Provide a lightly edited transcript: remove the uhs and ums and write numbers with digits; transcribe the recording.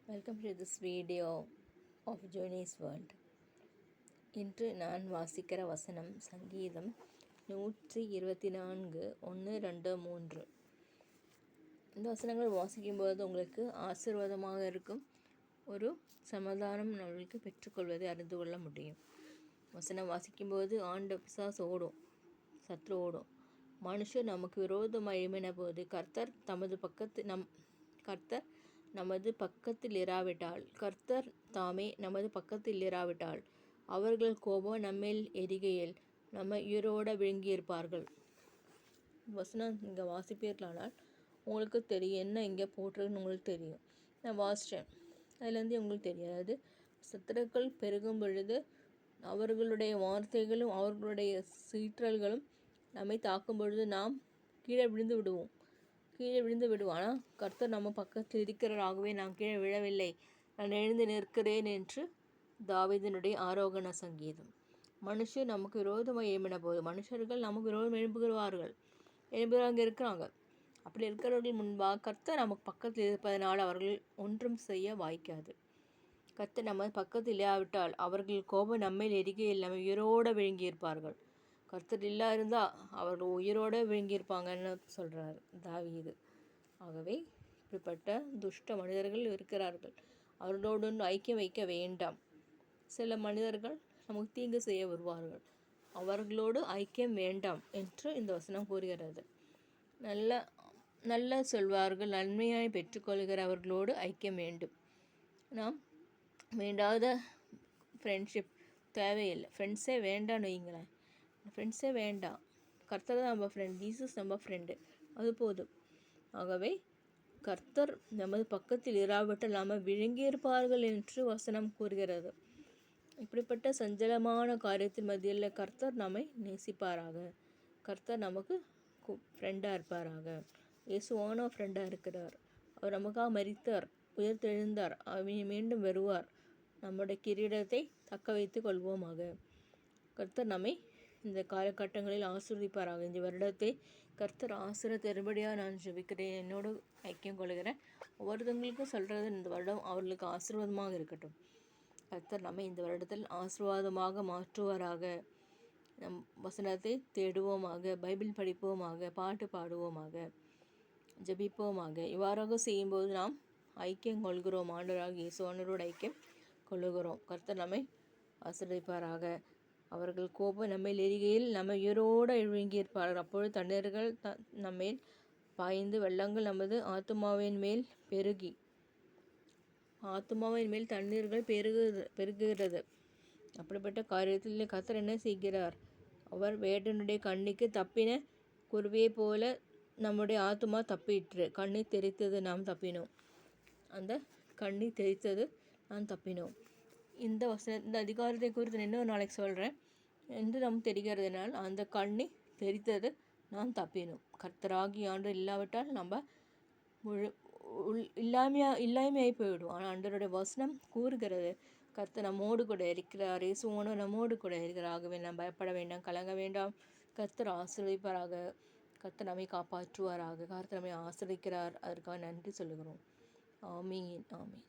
Welcome to this video of Johnny's World. இன்று நான் வாசிக்கிற வசனம் சங்கீதம் 124 1 2 3. இந்த வசனங்கள் வாசிக்கும்போது உங்களுக்கு ஆசீர்வாதமாக இருக்கும், ஒரு சமாதானம் நம்மளுக்கு பெற்றுக்கொள்வதை அறிந்து கொள்ள முடியும். வசனம் வாசிக்கும்போது பிசாசு ஓடும், சத்ரு ஓடும். மனுஷர் நமக்கு விரோதமாக எழும்பின போது கர்த்தர் நமது பக்கத்தில் இராவிட்டால், கர்த்தர் தாமே நமது பக்கத்தில் இராவிட்டால், அவர்கள் கோபம் நம்மேல் எரிகையில் நம்ம உயிரோட விழுங்கியிருப்பார்கள். வசனம் இங்கே வாசிப்பீர்களானால் உங்களுக்கு தெரியும், என்ன இங்கே போட்டிருக்குன்னு உங்களுக்கு தெரியும். நான் வாசித்தேன், அதுலேருந்து உங்களுக்கு தெரியும். அதாவது சத்துருக்கள் பெருகும் பொழுது அவர்களுடைய வார்த்தைகளும் அவர்களுடைய சீற்றல்களும் நம்மை தாக்கும் பொழுது நாம் கீழே விழுந்து விடுவோம். ஆனால் கர்த்தர் நம்ம பக்கத்தில் இருக்கிறாராகவே நான் கீழே விழவில்லை, நான் எழுந்து நிற்கிறேன் என்று தாவீதினுடைய ஆரோகண சங்கீதம். மனுஷர் நமக்கு விரோதமாக எழும்பின போது, மனுஷர்கள் நமக்கு விரோதம் எழும்புகிறாங்க இருக்கிறாங்க. அப்படி இருக்கிறவர்கள் முன்பாக கர்த்தர் நமக்கு பக்கத்தில் இருப்பதனால் அவர்கள் ஒன்றும் செய்ய வாய்க்காது. கர்த்தர் நம்ம பக்கத்தில் இல்லாவிட்டால் அவர்கள் கோபம் நம்மேல் எரிகையில் நம்ம உயிரோடு விழுங்கியிருப்பார்கள். கர்த்தர் இல்லா இருந்தால் அவர்கள் உயிரோடு விழுங்கியிருப்பாங்கன்னு சொல்கிறார் தாவீது. ஆகவே இப்படிப்பட்ட துஷ்ட மனிதர்கள் இருக்கிறார்கள், அவர்களோடு ஐக்கியம் வைக்க வேண்டாம். சில மனிதர்கள் நமக்கு தீங்கு செய்ய வருவார்கள், அவர்களோடு ஐக்கியம் வேண்டாம் என்று இந்த வசனம் கூறுகிறது. நல்ல சொல்வார்கள், நன்மையாய் பெற்றுக்கொள்கிறவர்களோடு ஐக்கியம் வேண்டும். நாம் வேண்டாத ஃப்ரெண்ட்ஷிப் தேவையில்லை, ஃப்ரெண்ட்ஸே வேண்டாம்னு வைங்களேன். ஃப்ரெண்ட்ஸே வேண்டாம், கர்த்தர் தான் நம்ம ஃப்ரெண்ட், ஜீசஸ் நம்ம ஃப்ரெண்டு, அது போதும். ஆகவே கர்த்தர் நமது பக்கத்தில் இராவிட்டால் நாம் விழுங்கியிருப்பார்கள் என்று வசனம் கூறுகிறது. இப்படிப்பட்ட சஞ்சலமான காரியத்தின் மத்தியில் கர்த்தர் நம்மை நேசிப்பாராக, கர்த்தர் நமக்கு ஃப்ரெண்டாக இருப்பாராக. இயேசுவான ஃப்ரெண்டாக இருக்கிறார், அவர் நமக்காக மரித்தார், உயிர்த்தெழுந்தார், மீண்டும் வருவார். நம்முடைய கிரீடத்தை தக்க வைத்து கொள்வோமாக. கர்த்தர் நம்மை இந்த காலகட்டங்களில் ஆசீர்வதிப்பாராக. இந்த வருடத்தை கர்த்தர் தரும்படியாக நான் ஜெபிக்கிறேன், என்னோடு ஐக்கியம் கொள்கிறேன். ஒவ்வொருத்தவங்களுக்கும் சொல்கிறது, இந்த வருடம் அவர்களுக்கு ஆசீர்வாதமாக இருக்கட்டும். கர்த்தர் நம்மை இந்த வருடத்தில் ஆசீர்வாதமாக மாற்றுவாராக. நம் வசனத்தை தேடுவோமாக, பைபிள் படிப்போமாக, பாட்டு பாடுவோமாக, ஜெபிப்போமாக. இவ்வாறாக செய்யும்போது நாம் ஐக்கியம் கொள்கிறோம், ஆண்டவராக இயேசுவோடு ஐக்கியம் கொள்ளுகிறோம். கர்த்தர் நம்மை ஆசீர்வதிப்பாராக. அவர்கள் கோபம் நம்மேல் எரிகையில் நம்ம உயிரோடு விழுங்கியிருப்பார்கள். அப்பொழுது தண்ணீர்கள் நம்மேல் பாய்ந்து வெள்ளங்கள் நமது ஆத்துமாவின் மேல் தண்ணீர்கள் பெருகுகிறது. அப்படிப்பட்ட காரியத்தில் கர்த்தர் என்ன செய்கிறார்? அவர் வேடனுடைய கண்ணிக்கு தப்பின குருவியை போல நம்முடைய ஆத்துமா தப்பிற்று. கண்ணீர் தெரித்தது, நாம் தப்பினோம். அந்த கண்ணீர் தெரித்தது, நாம் தப்பினோம். இந்த அதிகாரத்தை குறித்து இன்னொரு நாளைக்கு சொல்கிறேன் என்று நமக்கு தெரிகிறதுனால், அந்த கண்ணி தெரித்தது, நாம் தப்பினோம். கர்த்தராகி ஆண்டு இல்லாவிட்டால் நம்ம இல்லாமையாகி போயிடும். ஆனால் ஆண்டவருடைய வசனம் கூறுகிறது, கர்த்தர் நம்மோடு கூட இருக்கிறார், இயேசுவோடு நம்மோடு கூட இருக்கிறார். ஆகவே நாம் பயப்பட வேண்டாம், கலங்க வேண்டாம். கர்த்தர் ஆசீர்வதிப்பாராக, கர்த்தர் நம்மை காப்பாற்றுவாராக. கர்த்தர் நம்மை ஆசீர்வதிக்கிறார், அதற்காக நன்றி சொல்லுகிறோம். ஆமீன், ஆமீன்.